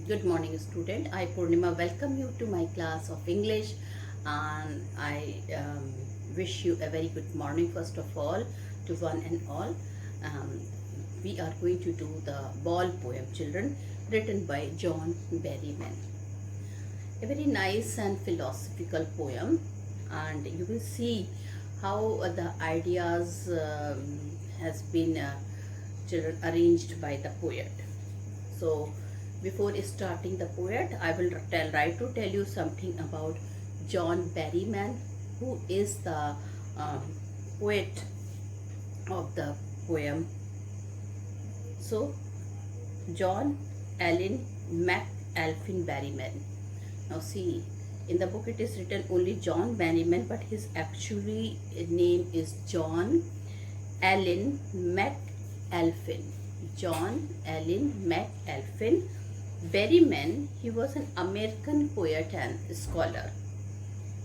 Good morning, student. I, Purnima, welcome you to my class of English, and I wish you a very good morning, first of all, to one and all. Um, we are going to do the ball poem, children, written by John Berryman. A very nice and philosophical poem, and you will see how the ideas has been children arranged by the poet. So before starting the poet, I will try to tell you something about John Berryman, who is the um, poet of the poem. So John Allen McAlpin Berryman. Now see, in the book it is written only John Berryman, but his actually name is John Allen McAlpin. John Allen McAlpin Berryman. He was an American poet and scholar.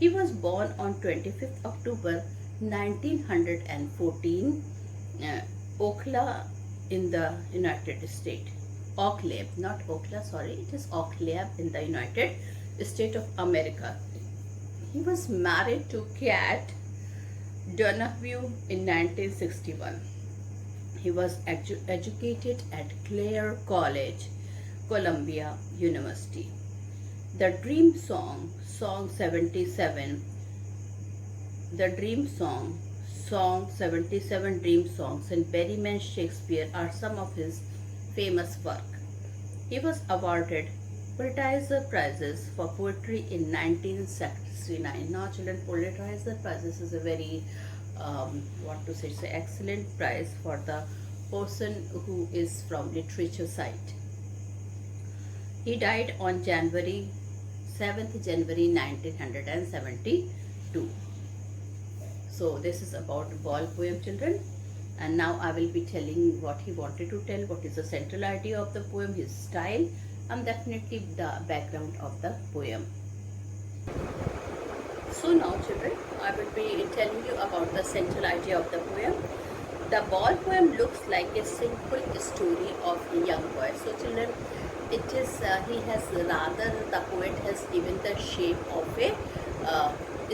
He was born on 25th October 1914, Oakland in the United States. Oakland, not Oakland, sorry, it is Oakland in the United States of America. He was married to Kat Donahue in 1961. He was educated at Clare College, Columbia University. The Dream Song, Song 77, the Dream Song, Song 77 Dream Songs and Berryman Shakespeare are some of his famous work. He was awarded Pulitzer Prizes for poetry in 1969. Now children, Pulitzer Prizes is a very it's an excellent prize for the person who is from literature side. He died on January 7th January 1972. So this is about ball poem, children, and now I will be telling what he wanted to tell, what is the central idea of the poem, his style, and definitely the background of the poem. So now children, I will be telling you about the central idea of the poem. The ball poem looks like a simple story of a young boy. So children, it is the poet has given the shape of a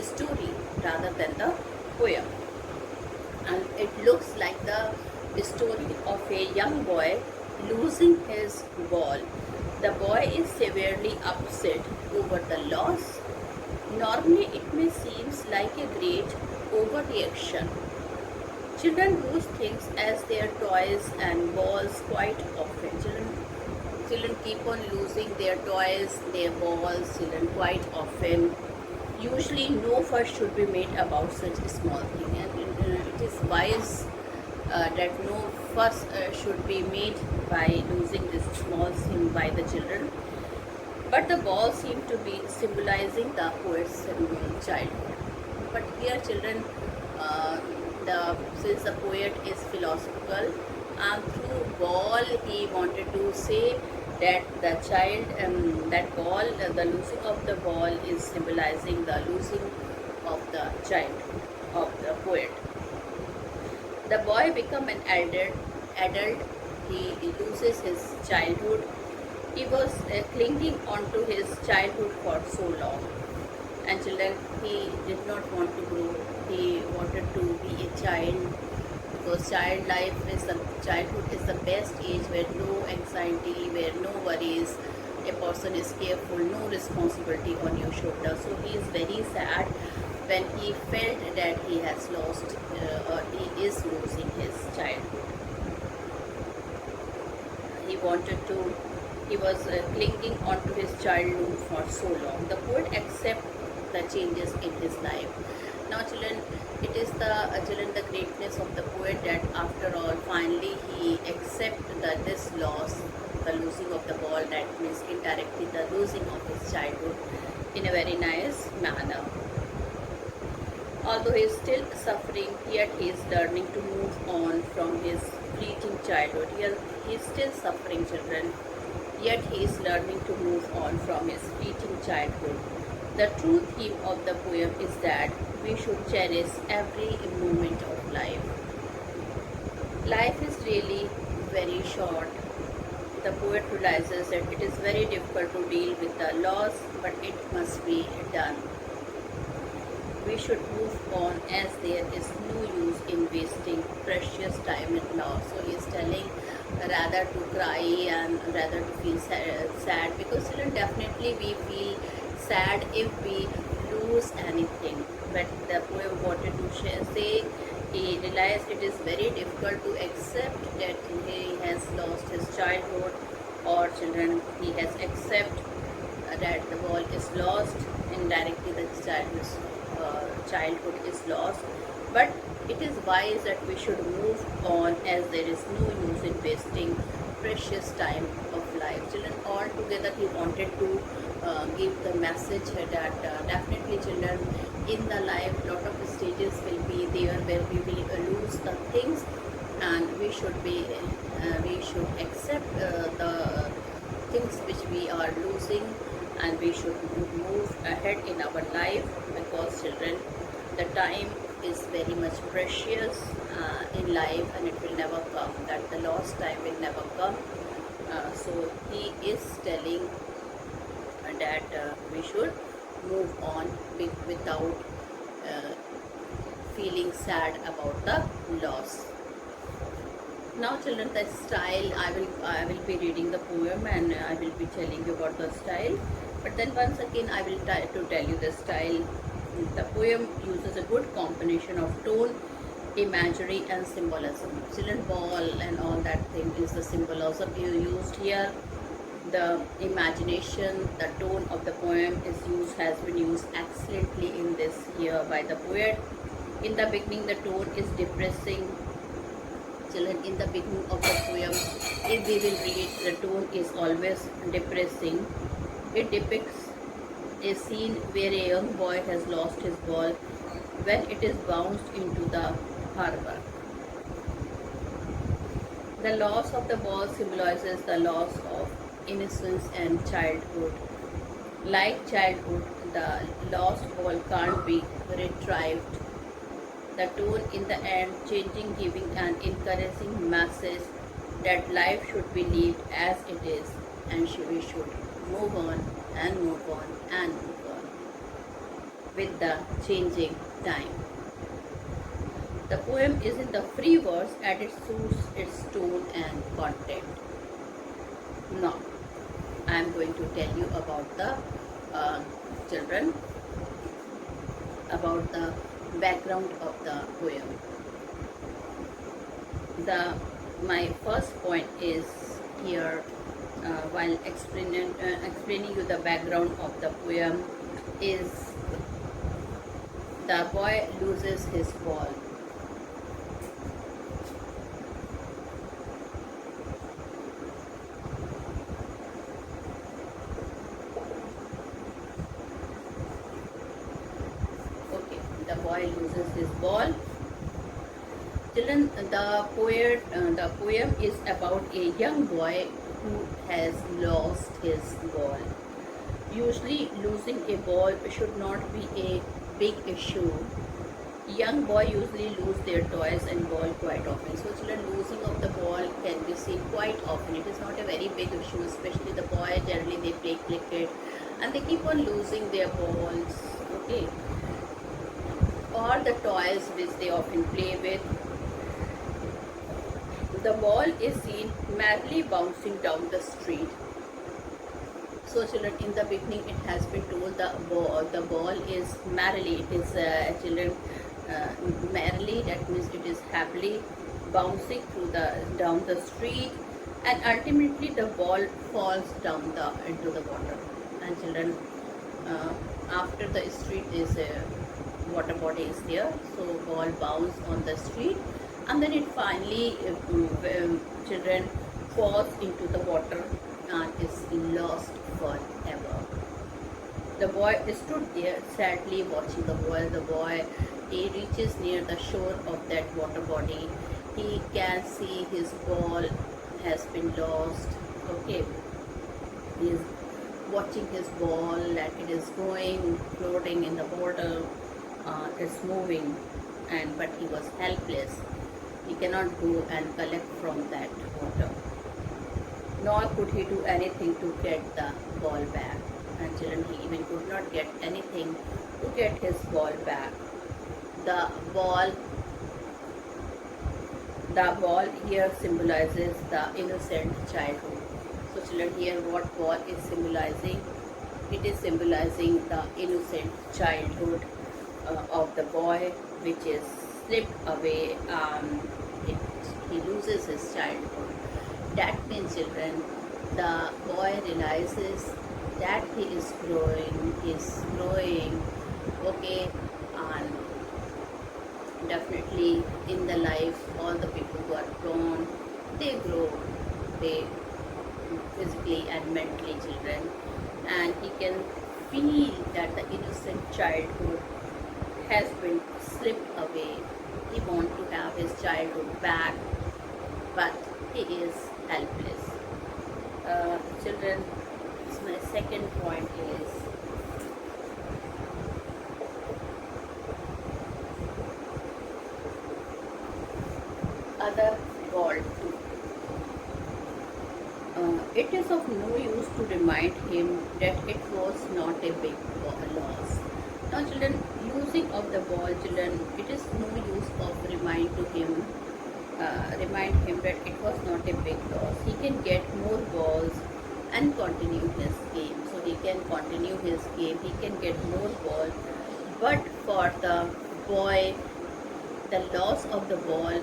story rather than the poem, and it looks like the story of a young boy losing his ball. The boy is severely upset over the loss. Normally it may seem like a great overreaction. Children lose things as their toys and balls quite often. Children keep on losing their toys, their balls, children quite often. Usually no fuss should be made about such a small thing, and it is wise that no fuss should be made by losing this small thing by the children. But the balls seem to be symbolizing the poet's childhood. But here children, since the poet is philosophical, and through ball he wanted to say that the child, the losing of the ball is symbolizing the losing of the child, of the poet. The boy become an adult, he loses his childhood. He was clinging on to his childhood for so long, and children, he did not want to grow. He wanted to be a child, because childhood is the best age where no anxiety, where no worries, a person is careful, no responsibility on your shoulder. So he is very sad when he felt that he has lost or he is losing his childhood. He was clinging on to his childhood for so long. The poet accepts the changes in his life. Now children, it is the greatness of the poet that after all finally he accepts this loss, the losing of the ball, that means indirectly the losing of his childhood, in a very nice manner. Although he is still suffering, yet he is learning to move on from his fleeting childhood. He is still suffering, children, yet he is learning to move on from his fleeting childhood. The true theme of the poem is that we should cherish every moment of life. Life is really very short. the poet realizes that it is very difficult to deal with the loss, but it must be done. We should move on as there is no use in wasting precious time in loss. So he is telling rather to cry and rather to feel sad, because children, definitely we feel sad if we lose anything. But the poem wanted to say he realized it is very difficult to accept that he has lost his childhood, or children, he has accept that the ball is lost. Indirectly the childhood is lost, but it is wise that we should move on as there is no use in wasting precious time of life. Children, altogether he wanted to give the message that definitely children, in the life lot of stages will be there where we will lose the things, and we should accept the things which we are losing, and we should move ahead in our life, because children, the time is very much precious in life, and it will never come, that the lost time will never come. So he is telling that we should move on without feeling sad about the loss. Now children, the style, I will be reading the poem and I will be telling you about the style, but then once again I will try to tell you the style. The poem uses a good combination of tone, imagery and symbolism. Children, ball and all that thing is the symbolism you used here. The imagination, the tone of the poem has been used excellently in this here by the poet. In the beginning the tone is depressing. Children, in the beginning of the poem, if we will read, the tone is always depressing. It depicts a scene where a young boy has lost his ball when it is bounced into the harbor. The loss of the ball symbolizes the loss of innocence and childhood. Like childhood, the lost ball can't be retrieved. The tone in the end changing, giving an encouraging message that life should be lived as it is, and we should move on and move on and move on with the changing time. The poem is in the free verse and it suits its tone and content. Now, I am going to tell you about the children, about the background of the poem. My first point is here, while explaining you the background of the poem, is the boy loses his ball. Okay, the boy loses his ball. Children, the poem is about a young boy who has lost his ball. Usually, losing a ball should not be a big issue. Young boys usually lose their toys and ball quite often. So, children, losing of the ball can be seen quite often. It is not a very big issue, especially the boy. Generally, they play cricket and they keep on losing their balls. Okay, or the toys which they often play with. The ball is seen merrily bouncing down the street. So children, in the beginning it has been told the ball is merrily, it is merrily, that means it is happily bouncing down the street, and ultimately the ball falls down into the water. And children, after the street is water body is there, so ball bounce on the street, and then it finally children falls into the water and is lost forever. The boy stood there sadly watching the ball. The boy, he reaches near the shore of that water body. He can see his ball has been lost. Okay, he is watching his ball that it is going, floating in the water, it's moving, but he was helpless. He cannot go and collect from that water. nor could he do anything to get the ball back. And children, he even could not get anything to get his ball back. The ball, the ball here symbolizes the innocent childhood. So children, here what ball is symbolizing? It is symbolizing the innocent childhood of the boy, which is slipped away. It, he loses his childhood. That means children, the boy realizes that he is growing, okay, and definitely in the life, all the people who are born, they grow, they physically and mentally, children, and he can feel that the innocent childhood has been slipped away. He wants to have his childhood back, but he is helpless. Children, my second point is other ball too. It is of no use to remind him that it was not a big loss. Now children, losing of the ball, children, it is no use of remind him that it was not a big loss. He can get more balls and continue his game. So he can continue his game, he can get more balls. But for the boy, the loss of the ball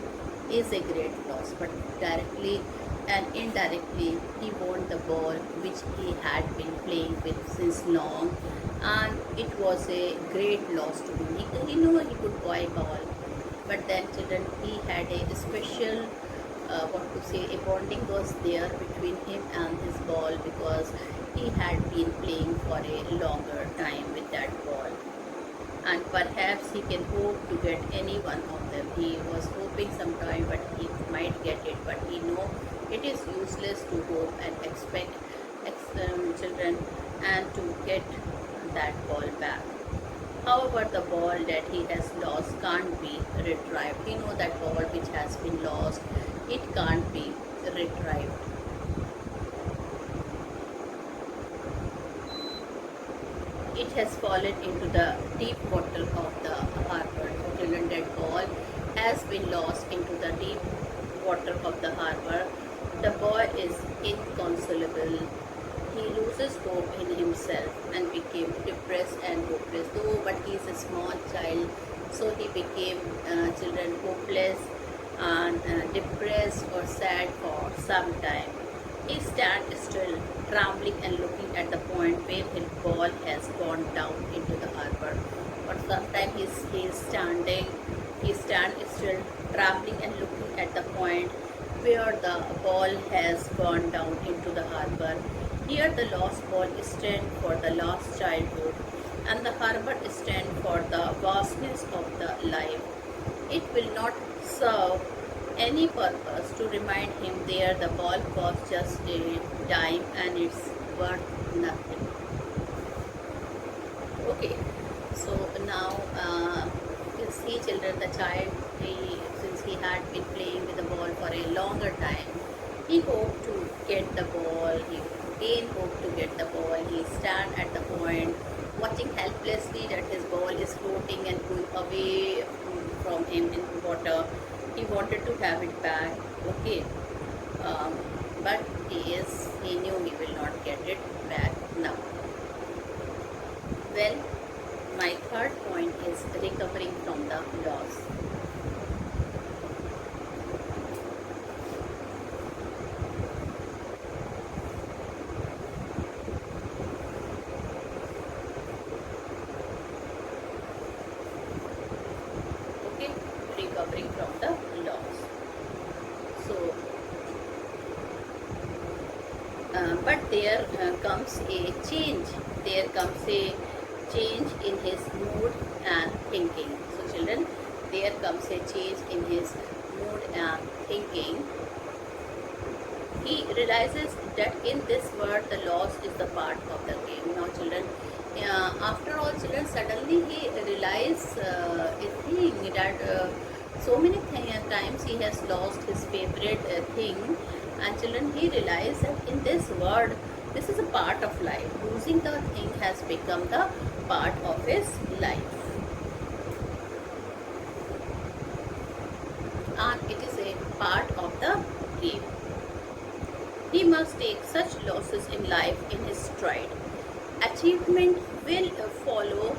is a great loss, but directly and indirectly he won the ball which he had been playing with since long, and it was a great loss to him. He knew he could buy ball, but then children, he had a special a bonding was there between him and his ball, because he had been playing for a longer time with that ball, and perhaps he can hope to get any one of them. He was hoping sometime, but he might get it, but he know it is useless to hope and expect children and to get that ball back. However, the ball that he has lost can't be retrieved. He know that ball which has been lost, it can't be retrieved. It has fallen into the deep water of the harbor. Children, that ball has been lost into the deep water of the harbor. The boy is inconsolable. He loses hope in himself and became depressed and hopeless. Though, but he is a small child, so he became children hopeless and depressed or sad for some time. He stands still, trembling and looking at the point where his ball has gone down into the harbor. But sometimes he stands still, trembling and looking at the point where the ball has gone down into the harbor. Here the lost ball stands for the lost childhood, and the harbor stands for the vastness of the life. It will not serve any purpose to remind him there the ball cost just a dime and it's worth nothing. Okay, so now you see children, the child, since he had been playing with the ball for a longer time, he hoped to get the ball, he again hoped to get the ball. He stand at the point watching helplessly that his ball is floating and going away from him in the water. He wanted to have it back, okay, but he knew he will not get it back now. Well, my third point is recovering from the loss. Recovering from the loss. So, but there comes a change. There comes a change in his mood and thinking. So, children, there comes a change in his mood and thinking. He realizes that in this world, the loss is the part of the game. Now, children, after all, children, suddenly he realizes a thing that so many times he has lost his favorite thing, And children, he realized that in this world, this is a part of life. Losing the thing has become the part of his life. And it is a part of the game. He must take such losses in life in his stride. Achievement will follow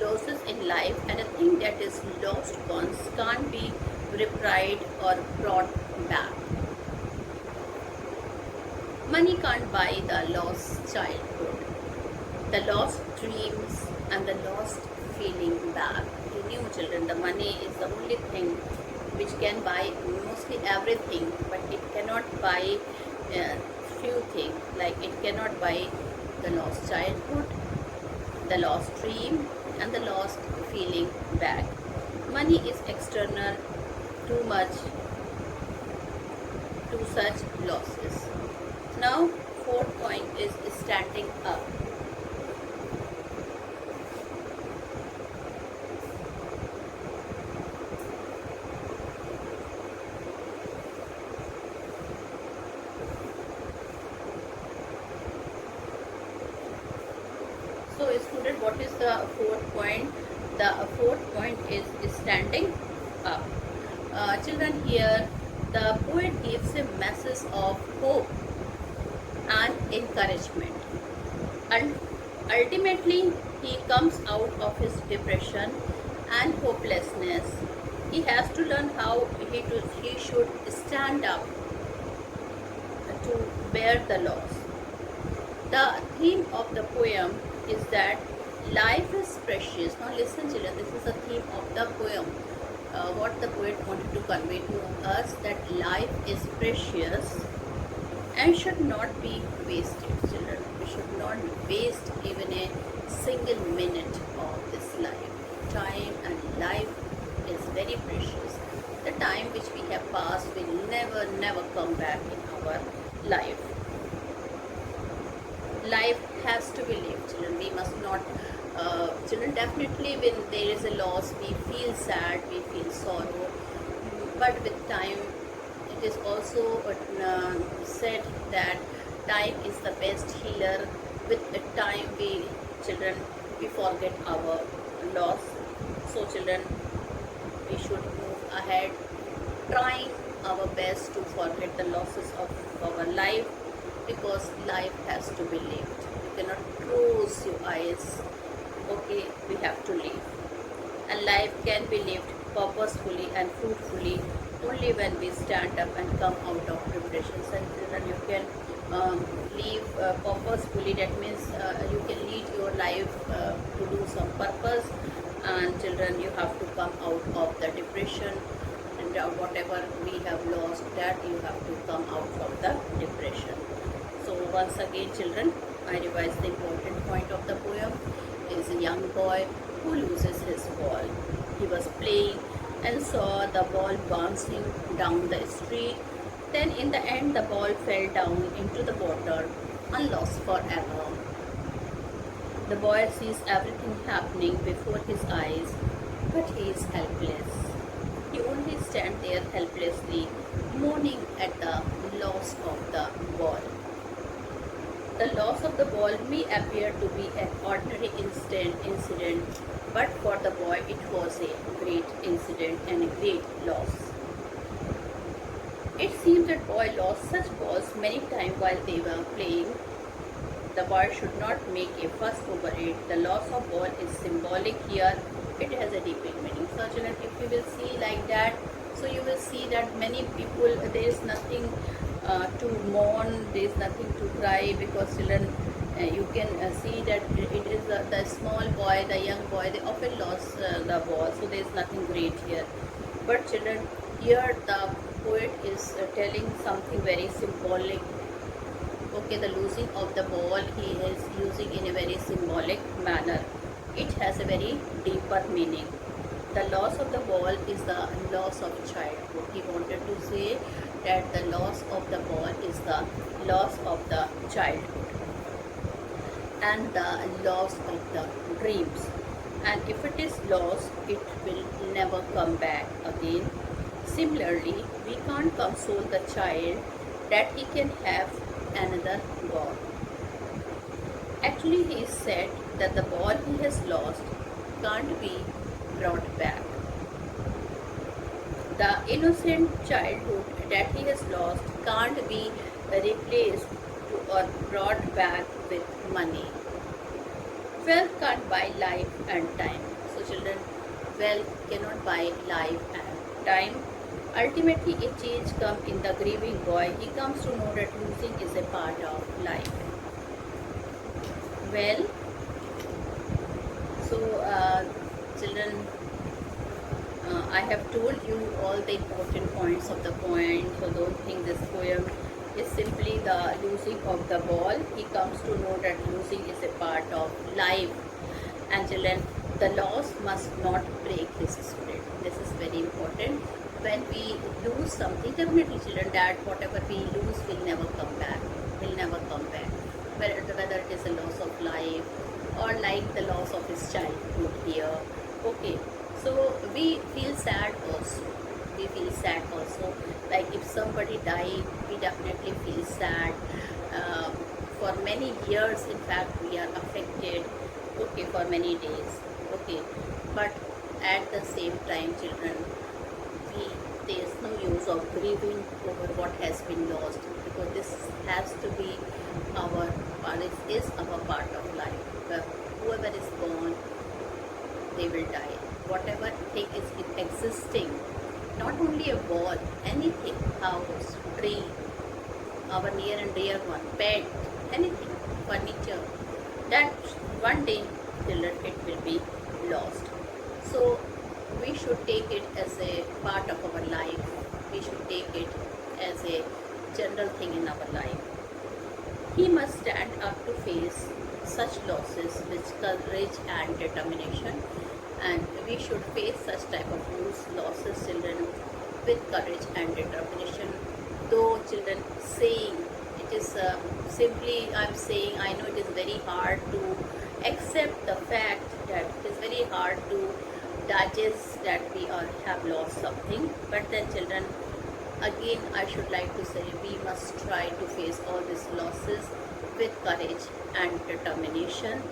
losses in life, and a thing that is lost once can't be repaired or brought back. Money can't buy the lost childhood, the lost dreams, and the lost feeling back. You knew, children, the money is the only thing which can buy mostly everything, but it cannot buy few things. Like it cannot buy the lost childhood, the lost dream, and the lost feeling back. Money is external too much to such losses. Now, fourth point is standing up. So, student, what is the fourth point? The fourth point is standing up. Children, here the poet gives a message of hope and encouragement. And ultimately, he comes out of his depression and hopelessness. He has to learn how he should stand up to bear the loss. The theme of the poem is that life is precious. Now listen, children, this is the theme of the poem. What the poet wanted to convey to us, that life is precious and should not be wasted, children. We should not waste even a single minute of this life. Time and life is very precious. The time which we have passed will never come back in our life. Life has to be lived, children. We must not, children, definitely when there is a loss, we feel sad, we feel sorrow, but with time, it is also said that time is the best healer. With time, children, we forget our loss. So children, we should move ahead, trying our best to forget the losses of our life, because life has to be lived. You cannot close your eyes. Okay, we have to live. And life can be lived purposefully and fruitfully only when we stand up and come out of depressions. And children, you can live purposefully. That means you can lead your life to do some purpose. And children, you have to come out of the depression, and whatever we have lost, that you have to come out from the depression. So once again, children, I revise the important point of the poem. Is a young boy who loses his ball. He was playing and saw the ball bouncing down the street. Then in the end, the ball fell down into the water and lost forever. The boy sees everything happening before his eyes, but he is helpless. He only stands there helplessly, mourning at the loss of the ball. The loss of the ball may appear to be an ordinary incident, but for the boy it was a great incident and a great loss. It seems that boy lost such balls many times while they were playing. The boy should not make a fuss over it. The loss of ball is symbolic here. It has a deeper meaning. So children, if you will see like that, so you will see that many people, there is nothing to mourn, there is nothing to cry, because children, you can see that it is the small boy, the young boy, they often lost the ball, so there is nothing great here. But children, here the poet is telling something very symbolic. Okay, the losing of the ball he is using in a very symbolic manner. It has a very deeper meaning. The loss of the ball is the loss of childhood. He wanted to say that the loss of the ball is the loss of the childhood and the loss of the dreams. And if it is lost, it will never come back again. Similarly, we can't console the child that he can have another ball. Actually, he said that the ball he has lost can't be brought back. The innocent childhood that he has lost can't be replaced or brought back with money. Wealth can't buy life and time. So children, wealth cannot buy life and time. Ultimately, a change comes in the grieving boy. He comes to know that losing is a part of life. Well, so children, I have told you all the important points of the poem, so don't think this poem is simply the losing of the ball. He comes to know that losing is a part of life. And children, the loss must not break his spirit. This is very important. When we lose something, definitely children, that whatever we lose will never come back. Will never come back. Whether it is a loss of life or like the loss of his childhood here. Okay. So we feel sad also. We feel sad also. Like if somebody died, we definitely feel sad. For many years, in fact, we are affected. Okay, for many days. Okay, but at the same time, children, there is no use of grieving over what has been lost, because this has to be our part. It is our part of life. Whoever is born, they will die. Whatever thing is existing, not only a wall, anything, house, tree, our near and dear one, pet, anything, furniture, that one day, children, it will be lost. So we should take it as a part of our life. We should take it as a general thing in our life. He must stand up to face such losses with courage and determination. And we should face such type of losses, children, with courage and determination. Though children, saying it is simply, I'm saying, I know it is very hard to accept the fact that it is very hard to digest that we have lost something. But then children, again I should like to say, we must try to face all these losses with courage and determination.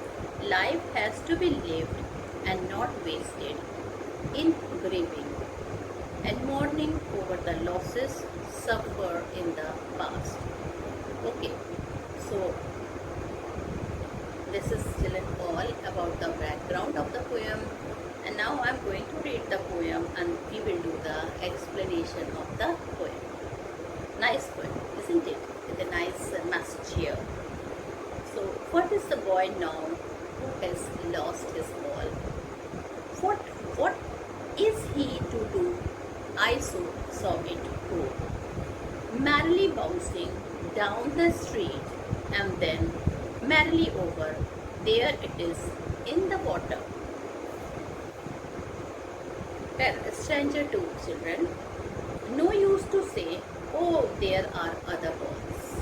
Life has to be lived and not wasted in grieving and mourning over the losses suffered in the past. Okay, so this is still all about the background of the poem, and now I am going to read the poem and we will do the explanation of the poem. Nice poem, isn't it? With a nice message here. So, what is the boy now who has lost his ball? What is he to do? I saw it go, merrily bouncing down the street, and then merrily over. There it is in the water. Stranger to children. No use to say, oh, there are other balls.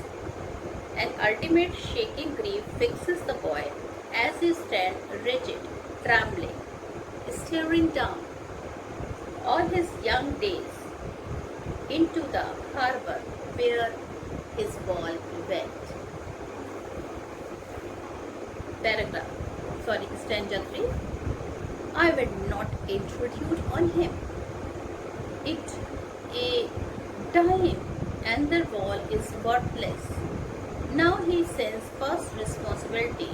An ultimate shaking grief fixes the boy as he stands rigid, trembling, staring down all his young days into the harbor where his ball went. Stanza 3. I will not intrude on him. It a dime and the ball is worthless. Now he sends first responsibility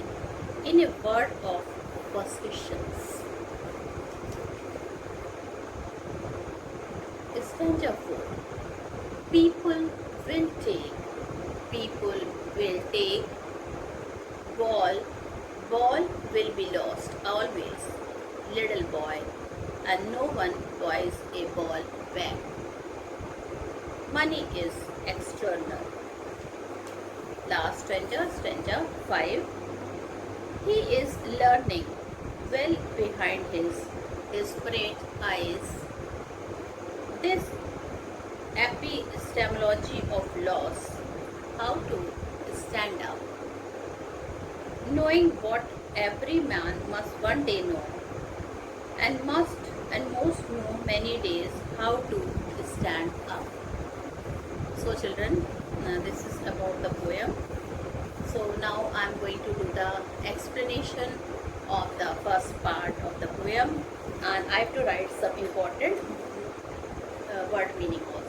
in a word of persuasions. Stanza 4. People will take, ball will be lost always, little boy, and no one buys a ball back. Money is external. Last stanza 5. He is learning well behind his great eyes. This epistemology of loss, how to stand up, knowing what every man must one day know, and most know many days how to stand up. So children, This is about the poem. So now I'm going to do the explanation of the first part of the poem, and I have to write some important word meaning also.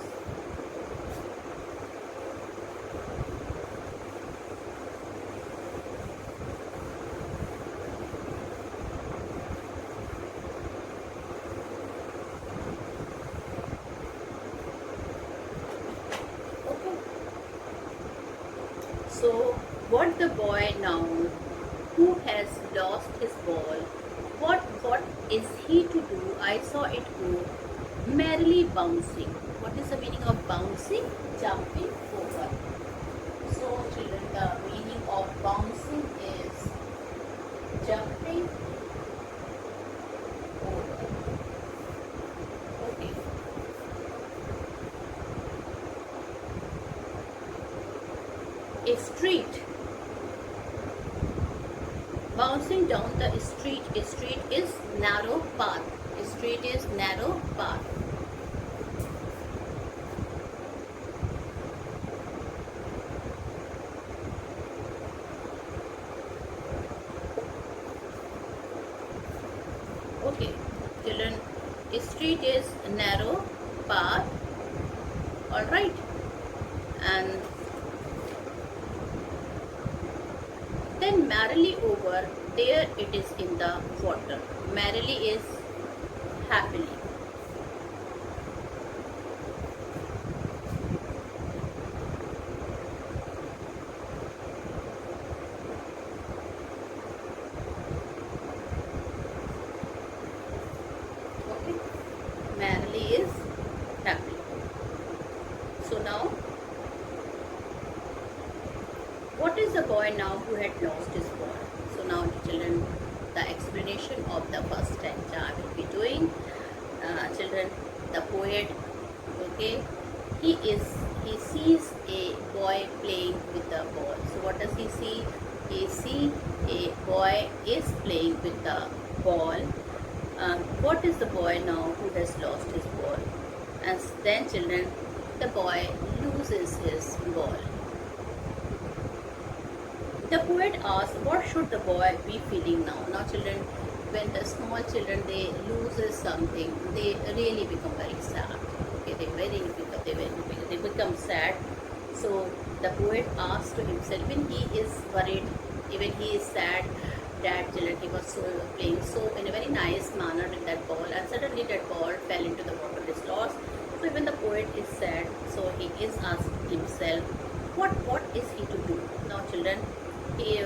Okay. So what the boy now who has lost his ball, what is he to do? I saw it go merrily bouncing. What is the meaning of bouncing? Jumping over. So children, the meaning of bouncing is jumping over. Okay. A street. Bouncing down the street. A street is narrow path. A street is narrow path. Okay, children, a street is narrow path. All right, and then merrily over, there it is in the water. Merrily is happily. Okay, merrily is happily. So now, what is the boy now who had lost his ball? So now, children, the explanation of the first stanza I will be doing. Children, the poet, okay, he sees a boy playing with the ball. So what does he see? He see a boy is playing with the ball. What is the boy now who has lost his ball? And then, children, the boy loses his ball. The poet asks, what should the boy be feeling now? Now children, when the small children, they loses something, they really become very sad. Okay, they become sad. So the poet asks to himself, when he is worried, even he is sad, that children, he was playing so in a very nice manner with that ball, and suddenly that ball fell into the water, is lost. So even the poet is sad, so he is asking himself, what is he to do? Now children, he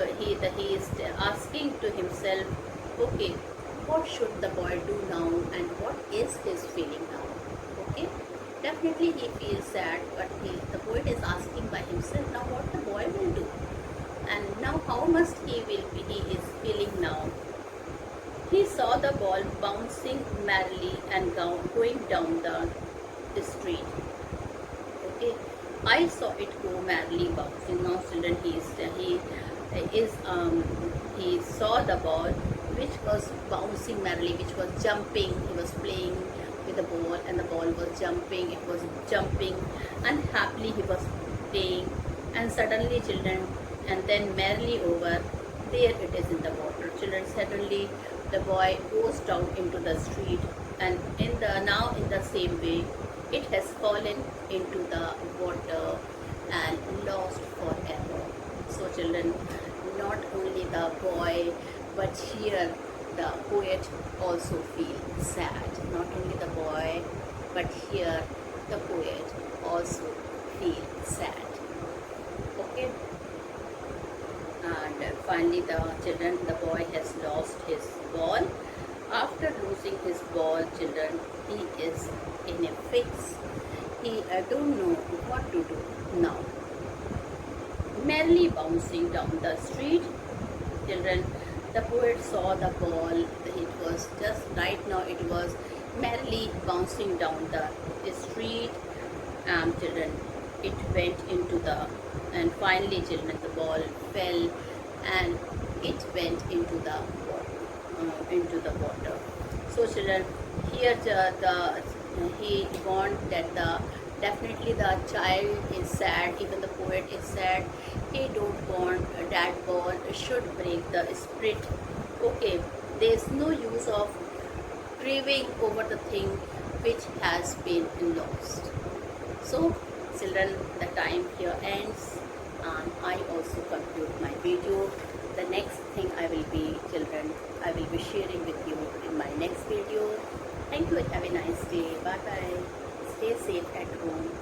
is asking to himself, okay, what should the boy do now, and what is his feeling now? Okay, definitely he feels sad, but the poet is asking by himself now what the boy will do, and now how must he is feeling now. He saw the ball bouncing merrily and going down the street. Okay, I saw it go merrily bouncing. Now children, he saw the ball which was bouncing merrily, which was jumping. He was playing with the ball, and the ball was jumping. It was jumping, and happily he was playing. And suddenly, children, and then merrily over, there it is in the water. Children, suddenly the boy goes down into the street, and in the same way, it has fallen into the water and lost forever. So children, not only the boy, but here the poet also feels sad. Not only the boy, but here the poet also feels sad. Okay, and finally the children, the boy has lost his ball. After losing his ball, children, he is in a fix. He don't know what to do now. Merrily bouncing down the street, children, the poet saw the ball. It was just right now, it was merrily bouncing down the street. Children, it went into and finally, children, the ball fell and it went into the water. So children, here he want that the Definitely the child is sad, even the poet is sad. He don't want that ball should break the spirit. Okay, there's no use of grieving over the thing which has been lost. So children, the time here ends and I also conclude my video. The next thing I will be, children, I will be sharing with you in my next video. Thank you and have a nice day. Bye bye. Stay safe at home.